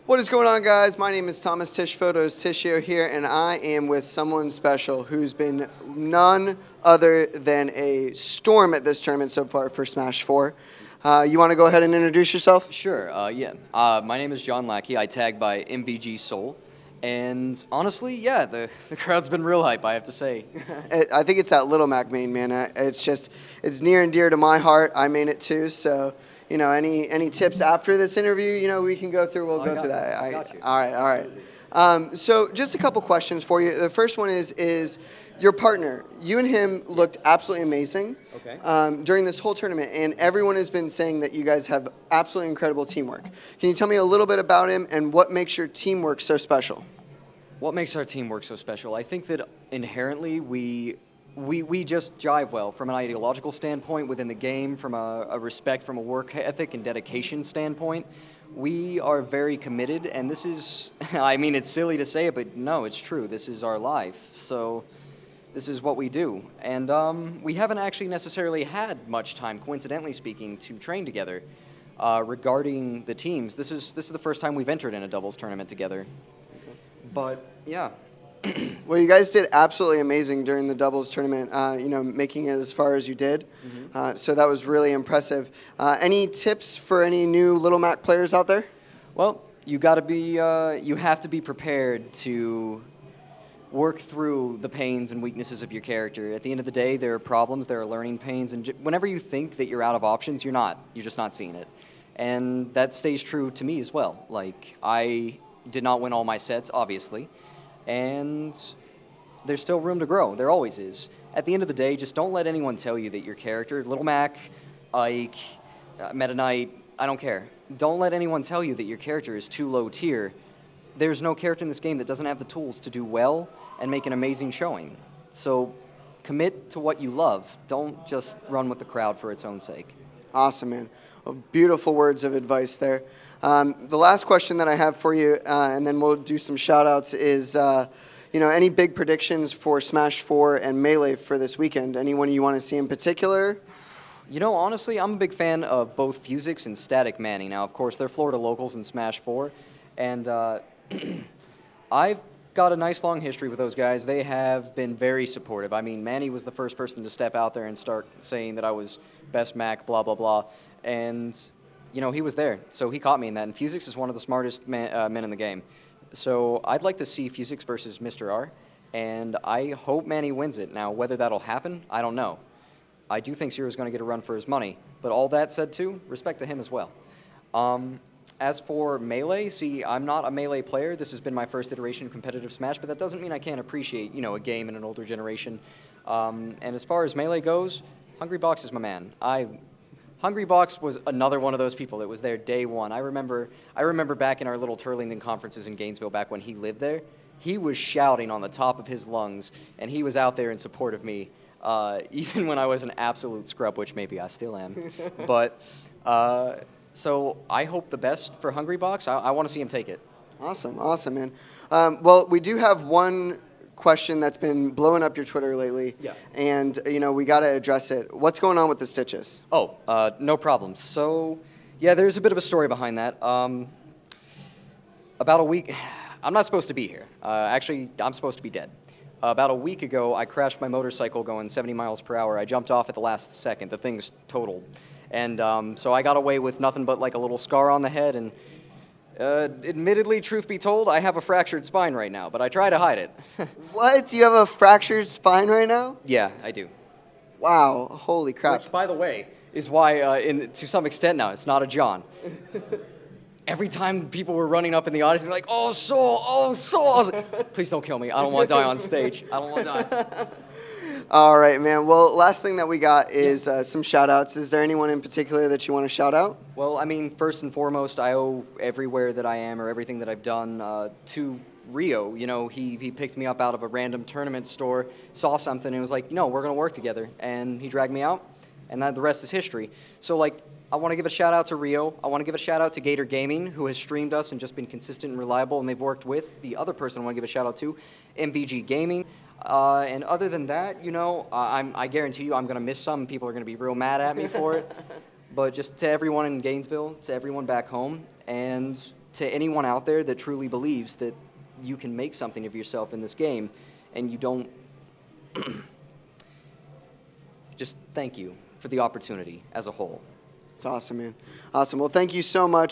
What is going on, guys? My name is Thomas Tish Photos Tishio here, and I am with someone special who's been none other than a storm at this tournament so far for Smash 4. You want to go ahead and introduce yourself? Sure, yeah. My name is John Lackey. I tag by MVG Soul. And honestly, yeah, the crowd's been real hype, I have to say. I think it's that Little Mac main, man. It's near and dear to my heart. I main it too, so, any tips after this interview, we can go through. We'll go through that. I got you. All right. So just a couple questions for you. The first one is your partner. You and him looked absolutely amazing during this whole tournament, and everyone has been saying that you guys have absolutely incredible teamwork. Can you tell me a little bit about him and what makes your teamwork so special? What makes our teamwork so special? I think that inherently we just jive well from an ideological standpoint within the game, from a respect, from a work ethic and dedication standpoint. We are very committed, and this is, I mean, it's silly to say it, but no, it's true. This is our life. So this is what we do. And we haven't actually necessarily had much time, coincidentally speaking, to train together regarding the teams. This is the first time we've entered in a doubles tournament together. But, yeah. Well, you guys did absolutely amazing during the doubles tournament, making it as far as you did. So that was really impressive. Any tips for any new Little Mac players out there? Well, you have to be prepared to work through the pains and weaknesses of your character. At the end of the day, there are problems, there are learning pains, and whenever you think that you're out of options, you're not. You're just not seeing it. And that stays true to me as well. Like, I did not win all my sets, obviously, and there's still room to grow. There always is. At the end of the day, just don't let anyone tell you that your character, Little Mac, Ike, Meta Knight, I don't care. Don't let anyone tell you that your character is too low tier. There's no character in this game that doesn't have the tools to do well and make an amazing showing. So commit to what you love. Don't just run with the crowd for its own sake. Awesome, man. Well, beautiful words of advice there. The last question that I have for you, and then we'll do some shout-outs, is any big predictions for Smash 4 and Melee for this weekend? Anyone you want to see in particular? Honestly, I'm a big fan of both Fusix and Static Manny. Now, of course, they're Florida locals in Smash 4, and I've got a nice long history with those guys. They have been very supportive. I mean, Manny was the first person to step out there and start saying that I was best Mac, blah, blah, blah, and he was there, so he caught me in that, and Fusix is one of the smartest men in the game. So I'd like to see Fusix versus Mr. R, and I hope Manny wins it. Now, whether that'll happen, I don't know. I do think Zero's going to get a run for his money, but all that said, too, respect to him as well. As for Melee, see, I'm not a Melee player. This has been my first iteration of competitive Smash, but that doesn't mean I can't appreciate, a game in an older generation. And as far as Melee goes, Hungrybox is my man. Hungrybox was another one of those people that was there day one. I remember back in our little Turlington conferences in Gainesville back when he lived there, he was shouting on the top of his lungs, and he was out there in support of me, even when I was an absolute scrub, which maybe I still am. But, so I hope the best for Hungrybox. I want to see him take it. Awesome, man. Well, we do have one question that's been blowing up your Twitter lately. Yeah. And, we got to address it. What's going on with the stitches? Oh, no problem. So, yeah, there's a bit of a story behind that. About a week, I'm not supposed to be here. Actually, I'm supposed to be dead. About a week ago, I crashed my motorcycle going 70 miles per hour. I jumped off at the last second. The thing's totaled. And so I got away with nothing but like a little scar on the head, and admittedly, truth be told, I have a fractured spine right now, but I try to hide it. What? You have a fractured spine right now? Yeah, I do. Wow, holy crap. Which, by the way, is why, to some extent now, it's not a John. Every time people were running up in the audience, they're like, oh, Soul. I was like, please don't kill me. I don't want to die on stage. I don't want to die. All right, man. Well, last thing that we got is some shout-outs. Is there anyone in particular that you want to shout out? Well, I mean, first and foremost, I owe everywhere that I am or everything that I've done to Rio. He picked me up out of a random tournament store, saw something, and was like, we're going to work together. And he dragged me out, and the rest is history. So, I want to give a shout-out to Rio. I want to give a shout-out to Gator Gaming, who has streamed us and just been consistent and reliable, and they've worked with. The other person I want to give a shout-out to, MVG Gaming. And other than that, I guarantee you I'm going to miss some. People are going to be real mad at me for it. But just to everyone in Gainesville, to everyone back home, and to anyone out there that truly believes that you can make something of yourself in this game and you don't, just thank you for the opportunity as a whole. It's awesome, man. Awesome. Well, thank you so much.